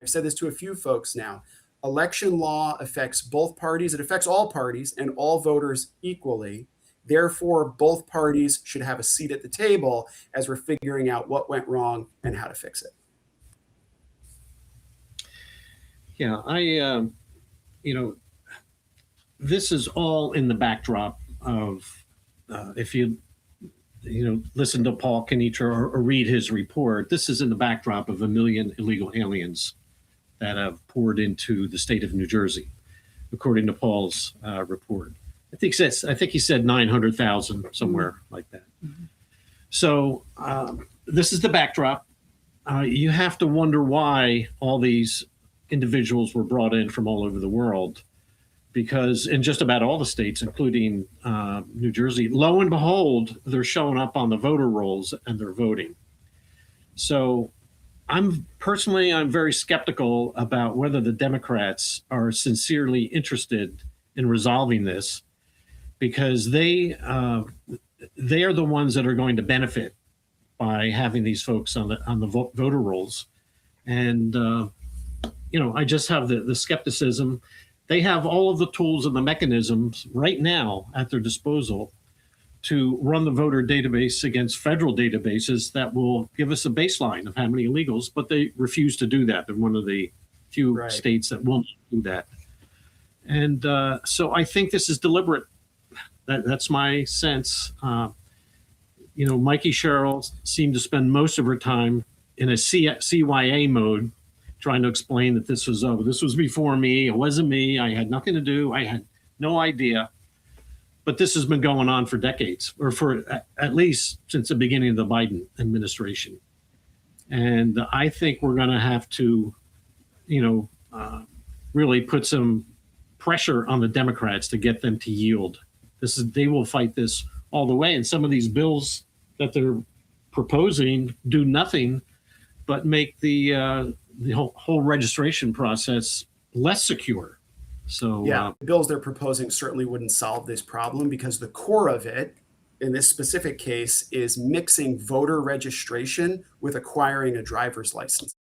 I've said this to a few folks now. Election law affects both parties. It affects all parties and all voters equally. Therefore, both parties should have a seat at the table as we're figuring out what went wrong and how to fix it. Yeah, this is all in the backdrop of, if you listen to Paul Kenitra or read his report, this is in the backdrop of 1 million illegal aliens that have poured into the state of New Jersey, according to Paul's report. I think he said 900,000, somewhere like that. Mm-hmm. So this is the backdrop. You have to wonder why all these individuals were brought in from all over the world, because in just about all the states, including New Jersey, lo and behold, they're showing up on the voter rolls and they're voting. So I'm very skeptical about whether the Democrats are sincerely interested in resolving this, because they are the ones that are going to benefit by having these folks on the voter rolls. And I just have the skepticism. They have all of the tools and the mechanisms right now at their disposal to run the voter database against federal databases that will give us a baseline of how many illegals, but they refuse to do that. They're one of the few states that won't do that. And so I think this is deliberate. That's my sense. Mikey Sherrill seemed to spend most of her time in a CYA mode, trying to explain that this was before me. It wasn't me. I had nothing to do. I had no idea. But this has been going on for decades, or for at least since the beginning of the Biden administration. And I think we're going to have to, really put some pressure on the Democrats to get them to yield. They will fight this all the way. And some of these bills that they're proposing do nothing but make the whole registration process less secure. So the bills they're proposing certainly wouldn't solve this problem, because the core of it in this specific case is mixing voter registration with acquiring a driver's license.